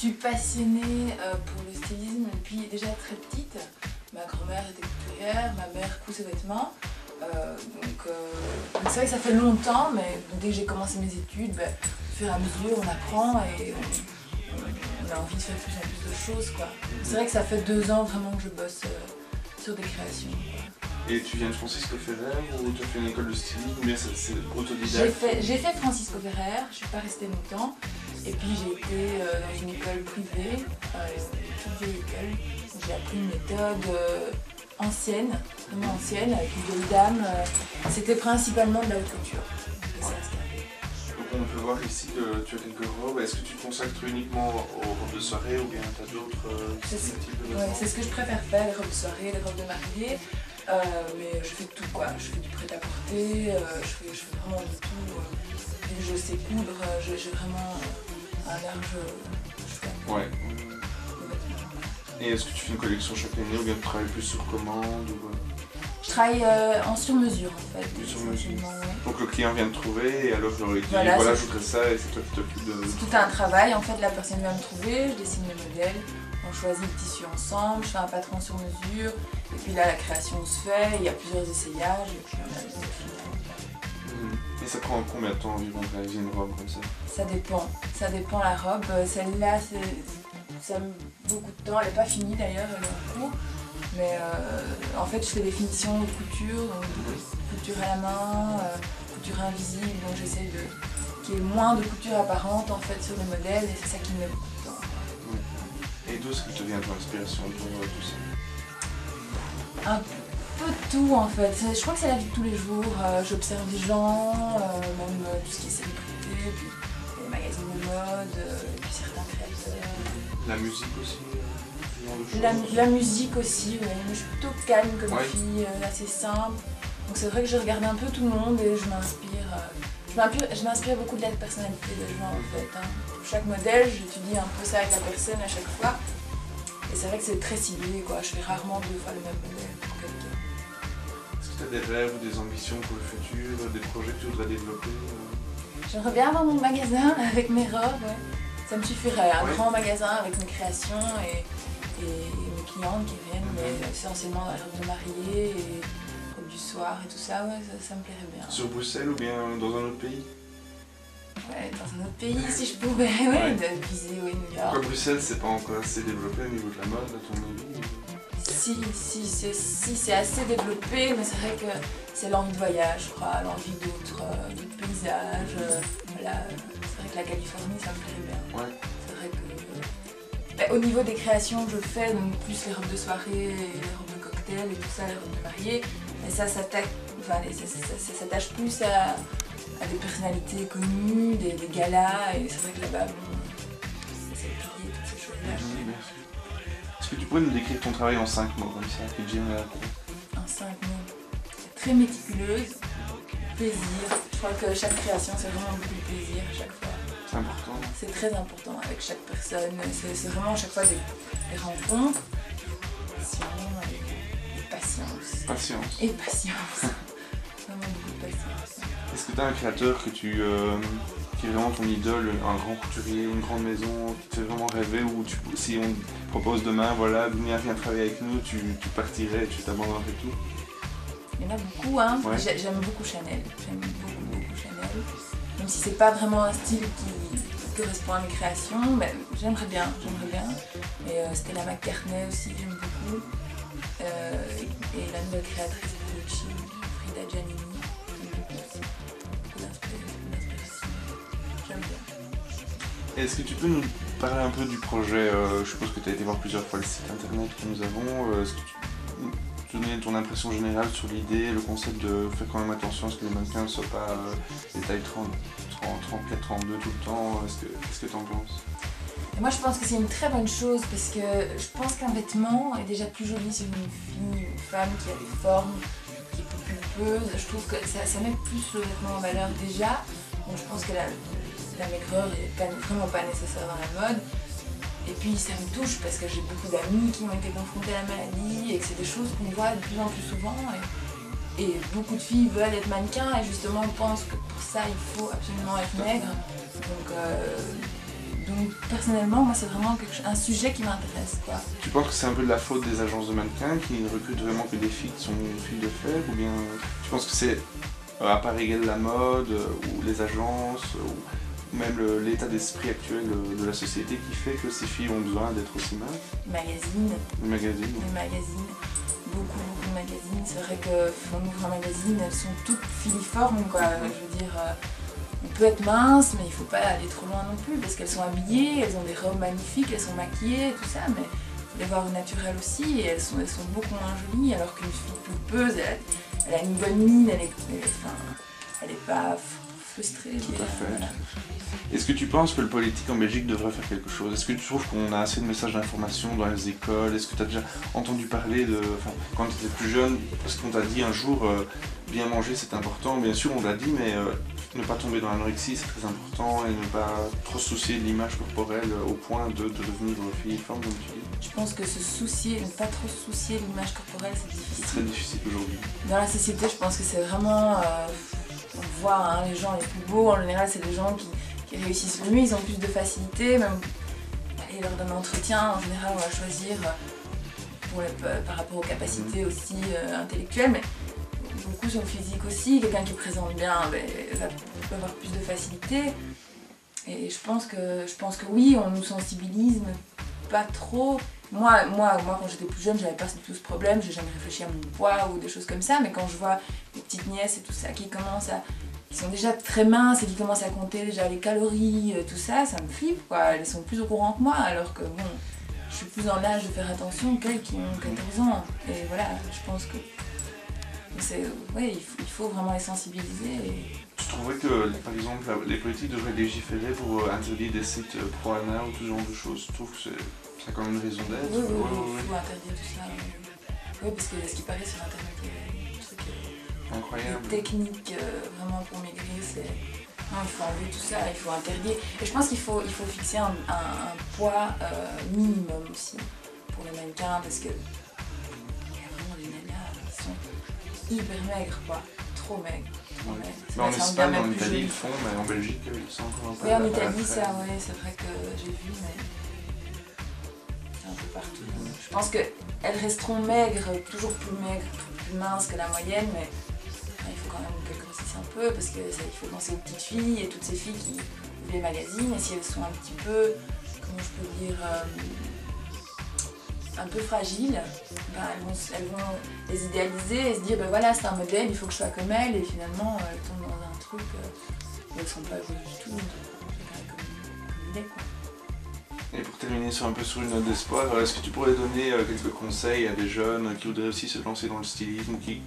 suis passionnée pour le stylisme depuis déjà très petite. Ma grand-mère était couturière, ma mère coud ses vêtements. Donc c'est vrai que ça fait longtemps, mais dès que j'ai commencé mes études, au fur et à mesure on apprend et on a envie de faire de plus en plus de choses, quoi. C'est vrai que ça fait 2 ans vraiment que je bosse sur des créations, quoi. Et tu viens de Francisco Ferrer ou tu as fait une école de stylisme ou bien c'est autodidacte? J'ai fait Francisco Ferrer, je ne suis pas restée longtemps. Et puis j'ai été dans une école privée, une toute vieille école, où j'ai appris une méthode ancienne, vraiment ancienne, avec une vieille dame. C'était principalement de la haute couture. Donc on peut voir ici que tu as quelques robes. Est-ce que tu te consacres uniquement aux robes de soirée ou bien tu as d'autres types de vêtements? C'est ce que je préfère faire, les robes de soirée, les robes de mariée. Mais je fais tout, quoi. Je fais du prêt-à-porter, je fais vraiment de tout. Je sais coudre, j'ai vraiment un large choix. Ouais. Et est-ce que tu fais une collection chaque année ou bien tu travailles plus sur commande ou... Je travaille en sur-mesure en fait. Sur mesure. Ouais. Donc le client vient te trouver et alors je leur ai dit Voilà, voilà je voudrais ça et c'est toi qui t'occupes de... C'est tout un travail, en fait la personne vient me trouver, je dessine le modèle, on choisit le tissu ensemble, je fais un patron sur mesure, et puis là la création se fait, il y a plusieurs essayages et puis on a des films. Et ça prend combien de temps environ de réaliser une robe comme ça? Ça dépend la robe, celle-là ça met beaucoup de temps, elle n'est pas finie d'ailleurs, elle est en cours. Mais en fait je fais des finitions de couture, donc couture à la main, couture invisible, donc j'essaie qu'il y ait moins de couture apparente en fait sur les modèles et c'est ça qui me met beaucoup de temps. Et d'où est-ce que te vient ton inspiration pour tout ça? Un peu de tout en fait, je crois que c'est la vie de tous les jours, j'observe des gens, même tout ce qui est célébrité, puis les magazines de mode, et puis certains créateurs. La musique aussi? La musique aussi, oui. Je suis plutôt calme comme fille, assez simple. Donc c'est vrai que je regarde un peu tout le monde et je m'inspire. Je m'inspire beaucoup de la personnalité des gens en fait. Pour chaque modèle, j'étudie un peu ça avec la personne à chaque fois. Et c'est vrai que c'est très ciblé, quoi. Je fais rarement 2 fois le même modèle pour quelqu'un. Est-ce que tu as des rêves ou des ambitions pour le futur, des projets que tu voudrais développer? J'aimerais bien avoir mon magasin avec mes robes, ouais. Ça me suffirait, un grand magasin avec mes créations et mes clientes qui viennent, mais essentiellement dans les robes de mariée et robes du soir et tout ça, ouais, ça me plairait bien. Sur Bruxelles ou bien dans un autre pays? Ouais, dans un autre pays si je pouvais, de viser, New York. Pourquoi Bruxelles c'est pas encore assez développé au niveau de la mode, à ton avis? Si, c'est assez développé, mais c'est vrai que c'est l'envie de voyage, je crois, l'envie d'autres paysages, voilà. C'est vrai que la Californie ça me plairait bien. Ouais. C'est vrai que... Au niveau des créations que je fais, donc plus les robes de soirée, les robes de cocktail et tout ça, les robes de mariée, mais ça s'attache plus à des personnalités connues, des galas, et c'est vrai que là-bas, c'est plié toutes ces choses-là. Est-ce que tu pourrais nous décrire ton travail en 5 mots comme ça, que Jim a... En 5 mots. Très méticuleuse, plaisir. Je crois que chaque création, c'est vraiment beaucoup de plaisir à chaque fois. C'est important. C'est très important avec chaque personne. C'est vraiment à chaque fois des rencontres, et patience. Patience. Et patience. Vraiment beaucoup de patience. Est-ce que tu as un créateur que qui est vraiment ton idole, un grand couturier, une grande maison, qui te fait vraiment rêver, ou si on te propose demain, voilà, viens travailler avec nous, tu partirais, tu t'abandonnerais tout? Il y en a beaucoup, hein. Ouais. J'aime beaucoup Chanel. J'aime beaucoup Chanel. Même si c'est pas vraiment un style qui correspond à mes créations, mais j'aimerais bien. Et Stella McCartney aussi, j'aime beaucoup. Et la nouvelle créatrice Gucci, Frida Giannini, j'aime beaucoup aussi. Beaucoup d'inspiration. J'aime bien. Est-ce que tu peux nous parler un peu du projet? Je suppose que tu as été voir plusieurs fois le site internet que nous avons. Est-ce que tu donner ton impression générale sur l'idée, le concept de faire quand même attention à ce que les mannequins ne soient pas des tailles 34, 32 tout le temps? Qu'est-ce que tu en penses? Et moi je pense que c'est une très bonne chose parce que je pense qu'un vêtement est déjà plus joli sur une fille, une femme qui a des formes, qui est plus pulpeuse. Je trouve que ça met plus le vêtement en valeur déjà. Donc je pense que la maigreur n'est vraiment pas nécessaire dans la mode. Et puis ça me touche parce que j'ai beaucoup d'amis qui ont été confrontés à la maladie et que c'est des choses qu'on voit de plus en plus souvent. Et beaucoup de filles veulent être mannequins et justement pensent que pour ça il faut absolument être maigre. Donc Donc personnellement, moi c'est vraiment un sujet qui m'intéresse, quoi. Tu penses que c'est un peu de la faute des agences de mannequins qui ne recrutent vraiment que des filles qui sont filles de fer, ou bien tu penses que c'est à part égal la mode, ou les agences, ou même l'état d'esprit actuel de la société qui fait que ces filles ont besoin d'être aussi minces? Les magazines. Beaucoup de magazines. C'est vrai qu'on ouvre un magazine, elles sont toutes filiformes, quoi. Je veux dire, on peut être mince, mais il faut pas aller trop loin non plus, parce qu'elles sont habillées, elles ont des robes magnifiques, elles sont maquillées, tout ça, mais il faut les voir au naturel aussi, et elles sont beaucoup moins jolies, alors qu'une fille pulpeuse, elle a une bonne mine, elle est pas frustrée. Tout à fait. Voilà. Est-ce que tu penses que le politique en Belgique devrait faire quelque chose? Est-ce que tu trouves qu'on a assez de messages d'information dans les écoles? Est-ce que tu as déjà entendu parler de... Enfin, quand tu étais plus jeune, est-ce qu'on t'a dit un jour bien manger c'est important? Bien sûr on l'a dit, mais ne pas tomber dans l'anorexie c'est très important, et ne pas trop se soucier de l'image corporelle au point de devenir filiforme, comme tu dis. Je pense que ne pas trop se soucier de l'image corporelle, c'est difficile. C'est très difficile aujourd'hui. Dans la société, je pense que c'est vraiment... on voit, hein, les gens les plus beaux, en général, c'est les gens qui réussissent le mieux, ils ont plus de facilité, même et lors d'un entretien, en général, on va choisir par rapport aux capacités aussi intellectuelles, mais beaucoup sur le physique aussi. Quelqu'un qui présente bien va avoir plus de facilité. Et je pense que oui, on nous sensibilise, mais pas trop. Moi, quand j'étais plus jeune, j'avais pas du tout ce problème, j'ai jamais réfléchi à mon poids ou des choses comme ça, mais quand je vois les petites nièces et tout ça qui sont déjà très minces et qui commencent à compter déjà les calories, tout ça, ça me flippe, quoi. Elles sont plus au courant que moi, alors que bon, je suis plus en âge de faire attention qu'elles qui ont 14 ans. Et voilà, je pense que il faut vraiment les sensibiliser. Tu trouverais que, par exemple, les politiques devraient légiférer pour interdire des sites pro-ANA ou tout ce genre de choses? Tu trouves que ça a quand même une raison d'être? Oui, il faut interdire tout ça. Oui, parce que ce qui paraît sur internet, il y a des trucs incroyable. Des techniques vraiment pour maigrir, non, il faut enlever tout ça, il faut interdire. Et je pense qu'il faut fixer un poids minimum aussi pour les mannequins, parce que il y a vraiment des nanas qui sont hyper maigres, quoi, trop maigres. Mais en Espagne, en Italie, ils font, mais en Belgique, ils sont encore un peu. Oui, en Italie, ça, oui, c'est vrai que j'ai vu, mais c'est un peu partout. Je pense qu'elles resteront maigres, toujours plus maigres, plus minces que la moyenne, mais il faut quand même qu'elles grossissent un peu, parce qu'il faut penser aux petites filles et toutes ces filles qui ouvrent les magazines, et si elles sont un petit peu, comment je peux dire, un peu fragiles, elles vont les idéaliser et se dire voilà, c'est un modèle, il faut que je sois comme elle, et finalement elles tombent dans un truc où elles ne sont pas heureuses du tout, comme il est, quoi. Et pour terminer un peu sur une note d'espoir, est-ce que tu pourrais donner quelques conseils à des jeunes qui voudraient aussi se lancer dans le stylisme, ou qui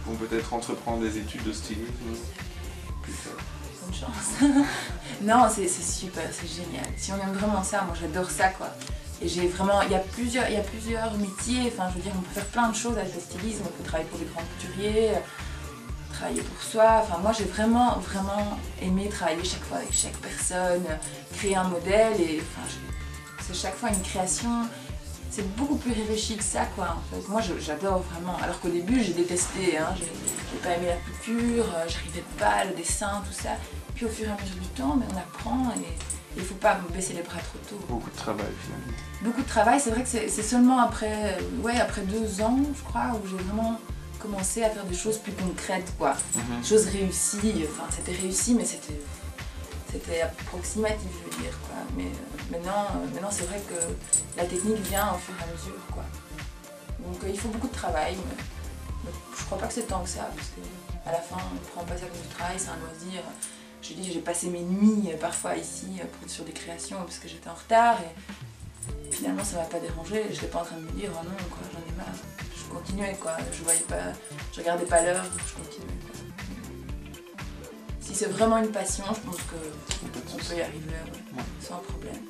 vont peut-être entreprendre des études de stylisme plus tard? Bonne chance. Non, c'est super, c'est génial. Si on aime vraiment ça, moi j'adore ça, quoi. Et il y a plusieurs métiers, enfin je veux dire, on peut faire plein de choses avec le stylisme, on peut travailler pour des grands couturiers, travailler pour soi. Enfin moi j'ai vraiment aimé travailler chaque fois avec chaque personne, créer un modèle, et enfin c'est chaque fois une création. C'est beaucoup plus réfléchi que ça, quoi, en fait. Moi j'adore vraiment, alors qu'au début j'ai détesté, hein. J'ai pas aimé la couture, j'arrivais pas, le dessin, tout ça. Puis au fur et à mesure du temps, mais on apprend, et il faut pas baisser les bras trop tôt. Beaucoup de travail finalement. Beaucoup de travail, c'est vrai que c'est seulement après 2 ans, je crois, où j'ai vraiment commencé à faire des choses plus concrètes, quoi. Des choses réussies, enfin c'était réussi, mais c'était approximatif, je veux dire, quoi. Mais maintenant c'est vrai que la technique vient au fur et à mesure, quoi. Donc il faut beaucoup de travail, mais je crois pas que c'est tant que ça, parce qu'à la fin on prend pas ça comme du travail, c'est un loisir. Je dis, j'ai passé mes nuits parfois ici sur des créations parce que j'étais en retard, et finalement ça m'a pas dérangé. Je n'étais pas en train de me dire oh non, quoi, j'en ai marre. Je continuais, quoi. Je regardais pas l'heure, je continuais, quoi. Si c'est vraiment une passion, je pense qu'on peut y arriver, sans problème.